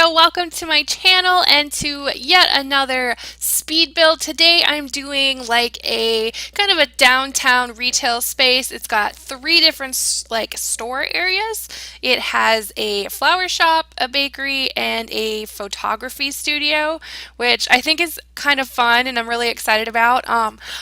Andrea. Welcome to my channel and to yet another speed build. Today I'm doing like a kind of a downtown retail space. It's got three different like store areas. It has a flower shop, a bakery, and a photography studio, which I think is kind of fun and I'm really excited about.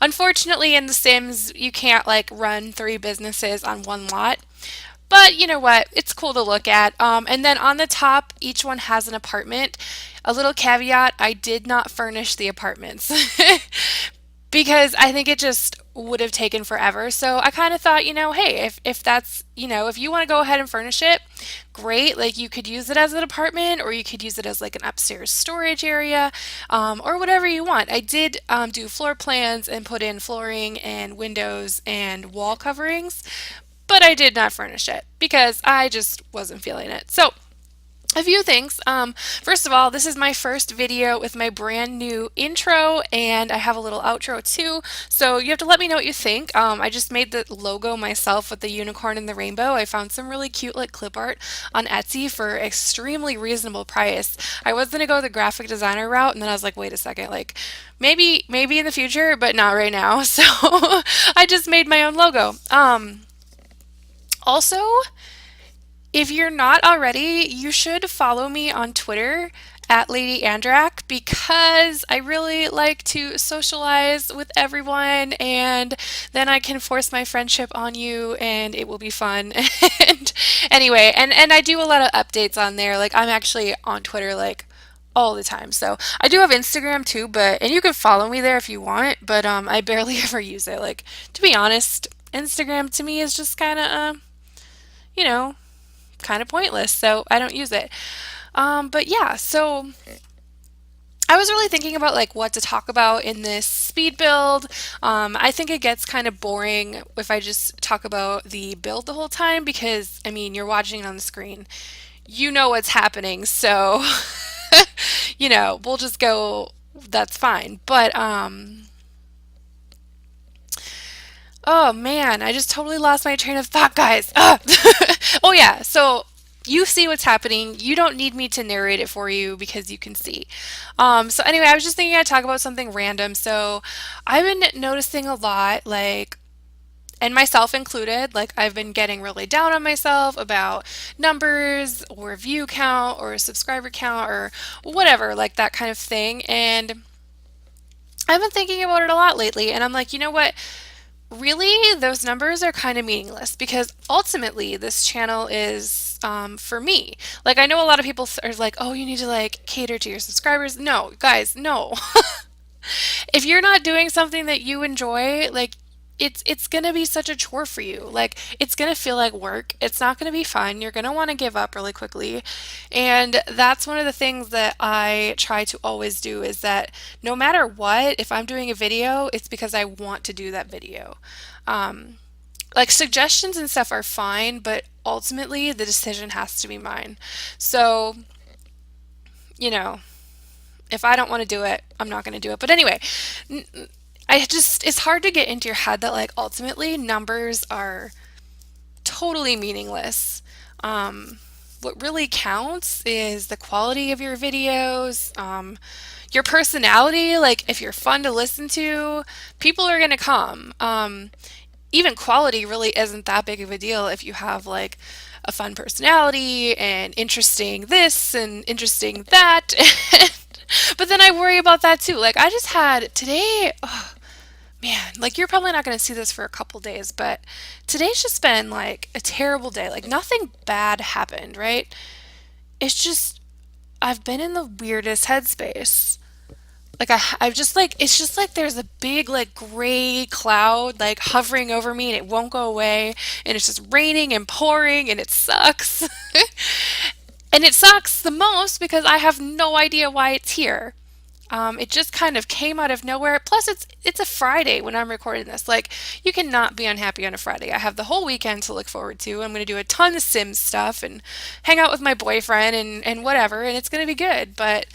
Unfortunately, in The Sims, you can't like run three businesses on one lot. But you know what? It's cool to look at. And then on the top, each one has an apartment. A little caveat, I did not furnish the apartments because I think it just would have taken forever. So I kind of thought, hey, if that's, if you want to go ahead and furnish it, great. Like you could use it as an apartment or you could use it as like an upstairs storage area, or whatever you want. I did do floor plans and put in flooring and windows and wall coverings, but I did not furnish it because I just wasn't feeling it. So, a few things. First of all, this is my first video with my brand new intro, and I have a little outro too. So you have to let me know what you think. I just made the logo myself with the unicorn and the rainbow. I found some really cute like clip art on Etsy for extremely reasonable price. I was gonna go the graphic designer route, and then I was like, wait a second, like maybe in the future, but not right now. So I just made my own logo. Also, if you're not already, you should follow me on Twitter at LadyAndrak because I really like to socialize with everyone and then I can force my friendship on you and it will be fun. And anyway, and I do a lot of updates on there. Like I'm actually on Twitter like all the time. So I do have Instagram too, but and you can follow me there if you want, but I barely ever use it. Like to be honest, Instagram to me is just kind of you know, kind of pointless, so I don't use it. But yeah, so I was really thinking about like what to talk about in this speed build. I think it gets kind of boring if I just talk about the build the whole time because I mean you're watching it on the screen. You know what's happening, so we'll just go, that's fine. But oh man, I just totally lost my train of thought, guys. Ugh. Oh yeah, so you see what's happening. You don't need me to narrate it for you because you can see. So anyway, I was just thinking I'd talk about something random. So I've been noticing a lot, like, and myself included, like I've been getting really down on myself about numbers or view count or subscriber count or whatever, like that kind of thing. And I've been thinking about it a lot lately, and I'm like, you know what? Really, those numbers are kind of meaningless because ultimately this channel is for me. Like, I know a lot of people are like, oh, you need to like cater to your subscribers. No, guys, no. If you're not doing something that you enjoy, like it's gonna be such a chore for you. Like it's gonna feel like work. It's not gonna be fun. You're gonna want to give up really quickly. And that's one of the things that I try to always do is that no matter what, if I'm doing a video, it's because I want to do that video. Um, like suggestions and stuff are fine, but ultimately the decision has to be mine. So, you know, if I don't want to do it, I'm not going to do it. But anyway, it's hard to get into your head that like ultimately numbers are totally meaningless. What really counts is the quality of your videos, your personality. Like if you're fun to listen to, people are going to come. Even quality really isn't that big of a deal if you have like a fun personality and interesting this and interesting that. But then I worry about that too. Like I just had today, oh, man, like you're probably not going to see this for a couple days, but today's just been like a terrible day. Like nothing bad happened, right? It's just I've been in the weirdest headspace. Like I've just like it's just like there's a big like gray cloud like hovering over me and it won't go away and it's just raining and pouring and it sucks. And it sucks the most because I have no idea why it's here. It just kind of came out of nowhere. Plus, it's a Friday when I'm recording this. Like, you cannot be unhappy on a Friday. I have the whole weekend to look forward to. I'm going to do a ton of Sims stuff and hang out with my boyfriend and whatever, and it's going to be good. But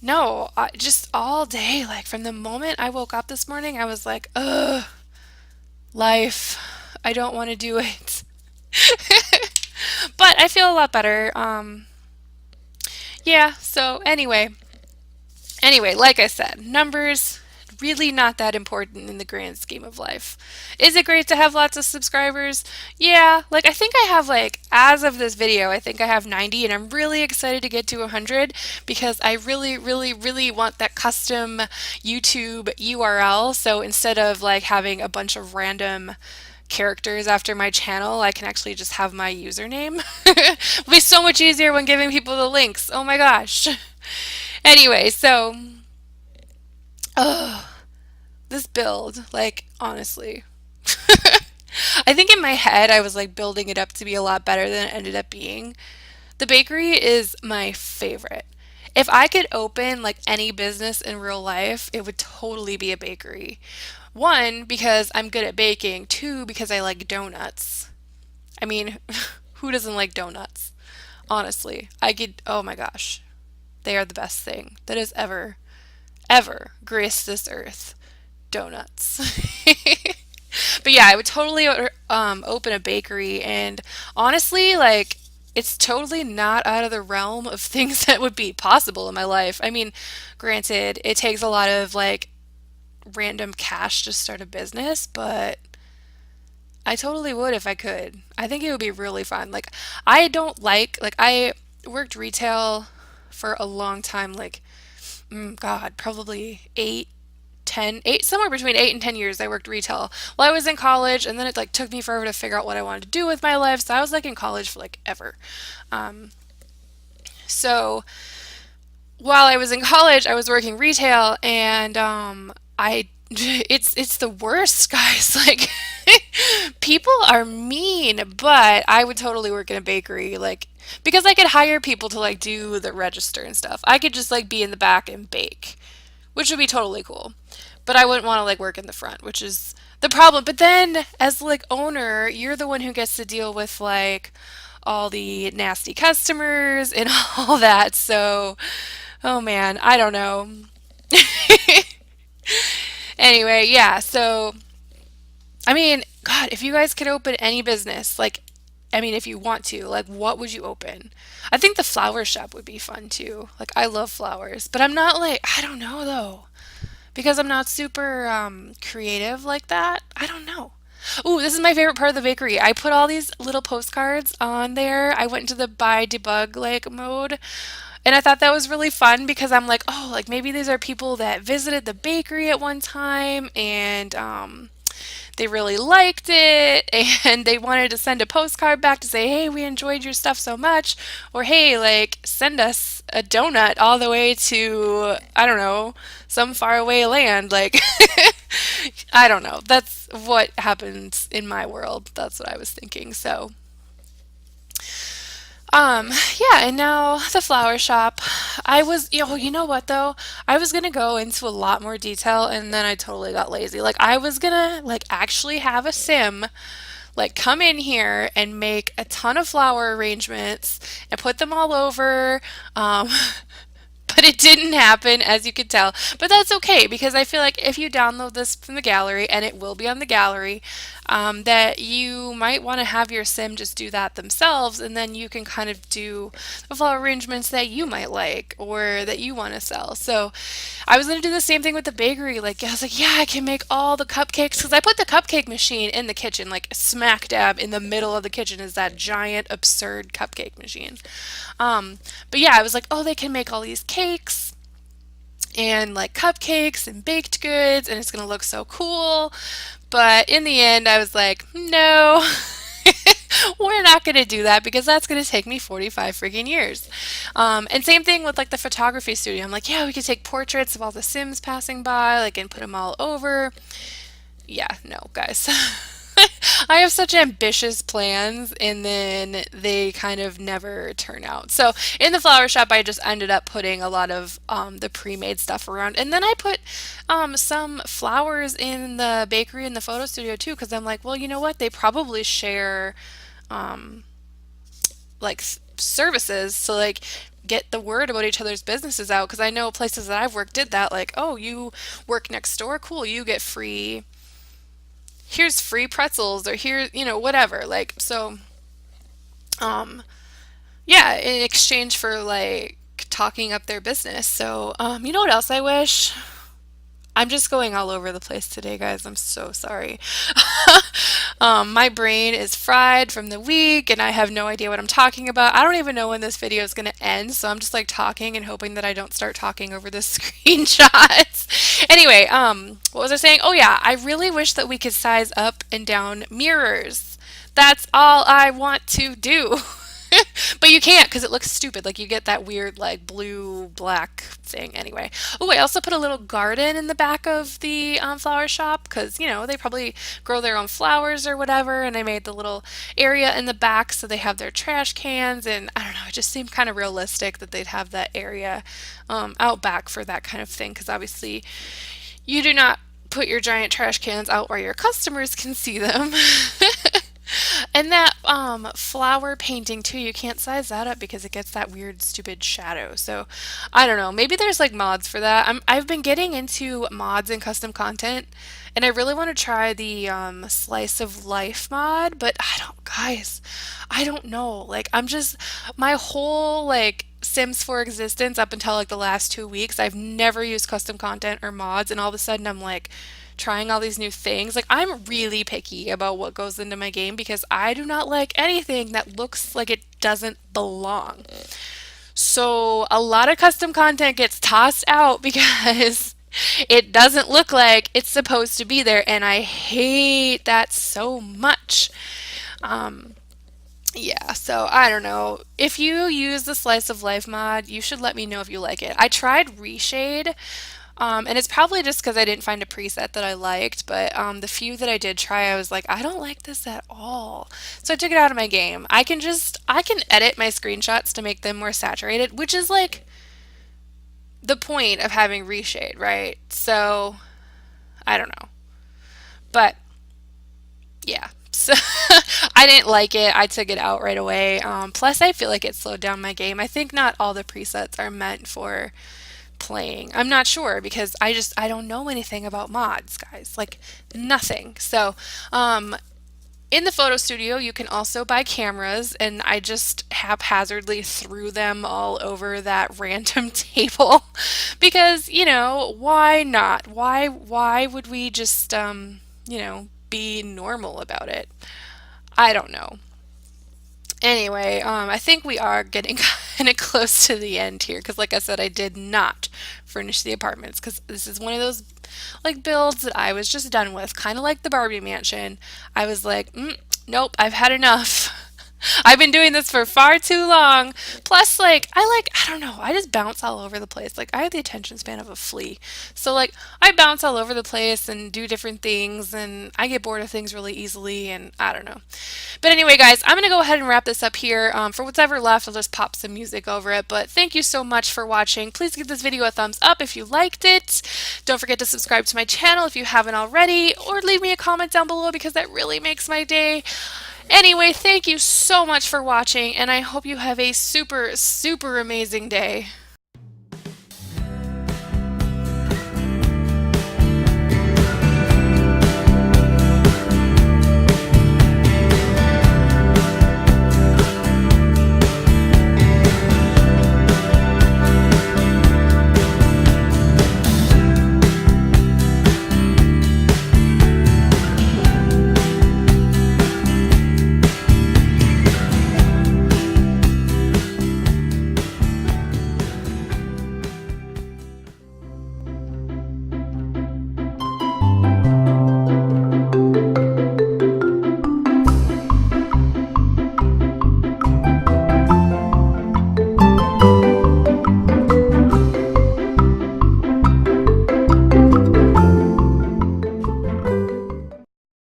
no, just all day, like from the moment I woke up this morning, I was like, ugh, life. I don't want to do it. But I feel a lot better. Yeah, so anyway, like I said, numbers really not that important in the grand scheme of life. Is it great to have lots of subscribers? Yeah, like I think I have like as of this video, I think I have 90 and I'm really excited to get to 100 because I really really want that custom YouTube URL. So instead of like having a bunch of random characters after my channel, I can actually just have my username. It'll be so much easier when giving people the links. Oh my gosh. Anyway, so this build, like, honestly, I think in my head I was like building it up to be a lot better than it ended up being. The bakery is my favorite. If I could open like any business in real life, it would totally be a bakery. One, because I'm good at baking. Two, because I like donuts. I mean, who doesn't like donuts? Honestly, I could, oh my gosh, they are the best thing that has ever graced this earth. Donuts. But yeah, I would totally open a bakery, and honestly, like, it's totally not out of the realm of things that would be possible in my life. I mean, granted, it takes a lot of like random cash to start a business, but I totally would if I could. I think it would be really fun. Like, I don't like I worked retail for a long time, like, God, probably 8, somewhere between 8 and 10 years I worked retail while I was in college, and then it like took me forever to figure out what I wanted to do with my life. So I was like in college for like ever. Um, so while I was in college, I was working retail, and I it's the worst, guys. Like people are mean, but I would totally work in a bakery, like because I could hire people to like do the register and stuff. I could just like be in the back and bake, which would be totally cool. But I wouldn't want to like work in the front, which is the problem. But then as like owner, you're the one who gets to deal with like all the nasty customers and all that. So, oh man, I don't know. Anyway, yeah, so I mean, God, if you guys could open any business, like I mean, if you want to, like what would you open? I think the flower shop would be fun too. Like I love flowers, but I'm not like I don't know though. Because I'm not super creative like that. I don't know. Ooh, this is my favorite part of the bakery. I put all these little postcards on there. I went into the buy debug like mode, and I thought that was really fun because I'm like, oh, like maybe these are people that visited the bakery at one time and they really liked it and they wanted to send a postcard back to say, hey, we enjoyed your stuff so much. Or, hey, like, send us a donut all the way to, I don't know, some faraway land. Like, I don't know. That's what happens in my world. That's what I was thinking. So, um, yeah, and now the flower shop. You know what though? I was gonna go into a lot more detail and then I totally got lazy. Like I was gonna like actually have a sim like come in here and make a ton of flower arrangements and put them all over. Um, but it didn't happen, as you could tell. But that's okay because I feel like if you download this from the gallery, and it will be on the gallery, that you might want to have your sim just do that themselves, and then you can kind of do the flower arrangements that you might like or that you want to sell. So I was going to do the same thing with the bakery. Like, I was like, yeah, I can make all the cupcakes because I put the cupcake machine in the kitchen, like smack dab in the middle of the kitchen is that giant, absurd cupcake machine. But yeah, I was like, oh, they can make all these cakes and like cupcakes and baked goods, and it's gonna look so cool. But in the end, I was like, no, we're not gonna do that because that's gonna take me 45 freaking years. And same thing with like the photography studio. I'm like, yeah, we could take portraits of all the Sims passing by, like, and put them all over. Yeah, no, guys. I have such ambitious plans and then they kind of never turn out. So in the flower shop, I just ended up putting a lot of the pre-made stuff around. And then I put some flowers in the bakery and the photo studio too, because I'm like, well, you know what? They probably share like services to like get the word about each other's businesses out. Because I know places that I've worked did that. Like, oh, you work next door? Cool. You get free, here's free pretzels or here, whatever. Like, so, um, yeah, in exchange for like talking up their business. So, you know what else I wish? I'm just going all over the place today, guys. I'm so sorry. My brain is fried from the week and I have no idea what I'm talking about. I don't even know when this video is going to end, so I'm just like talking and hoping that I don't start talking over the screenshots. Anyway, what was I saying? Oh yeah, I really wish that we could size up and down mirrors. That's all I want to do. But you can't because it looks stupid. Like you get that weird like blue black thing anyway. Oh, I also put a little garden in the back of the flower shop because they probably grow their own flowers or whatever. And I made the little area in the back so they have their trash cans. And I don't know, it just seemed kind of realistic that they'd have that area out back for that kind of thing because obviously you do not put your giant trash cans out where your customers can see them. And that flower painting too, you can't size that up because it gets that weird stupid shadow. So I don't know. Maybe there's like mods for that. I've been getting into mods and custom content, and I really want to try the slice of life mod, but guys, I don't know. Like I'm just my whole like Sims 4 existence up until like the last 2 weeks, I've never used custom content or mods, and all of a sudden I'm like trying all these new things. Like I'm really picky about what goes into my game because I do not like anything that looks like it doesn't belong. So a lot of custom content gets tossed out because it doesn't look like it's supposed to be there, and I hate that so much. Um, yeah, so I don't know. If you use the Slice of Life mod, you should let me know if you like it. I tried Reshade, and it's probably just because I didn't find a preset that I liked, but the few that I did try, I was like, I don't like this at all. So I took it out of my game. I can edit my screenshots to make them more saturated, which is like the point of having Reshade, right? So I don't know. But yeah. So I didn't like it. I took it out right away. Plus, I feel like it slowed down my game. I think not all the presets are meant for playing. I'm not sure because I don't know anything about mods, guys. Like nothing. So, in the photo studio, you can also buy cameras, and I just haphazardly threw them all over that random table because, why not? Why would we just be normal about it? I don't know. Anyway, I think we are getting kind of close to the end here because, like I said, I did not furnish the apartments because this is one of those like builds that I was just done with, kind of like the Barbie mansion. I was like, nope, I've had enough. I've been doing this for far too long. Plus, I don't know, I just bounce all over the place. Like, I have the attention span of a flea. So, like, I bounce all over the place and do different things, and I get bored of things really easily, and I don't know. But anyway, guys, I'm going to go ahead and wrap this up here. For what's ever left, I'll just pop some music over it. But thank you so much for watching. Please give this video a thumbs up if you liked it. Don't forget to subscribe to my channel if you haven't already, or leave me a comment down below because that really makes my day. Anyway, thank you so much for watching, and I hope you have a super, super amazing day.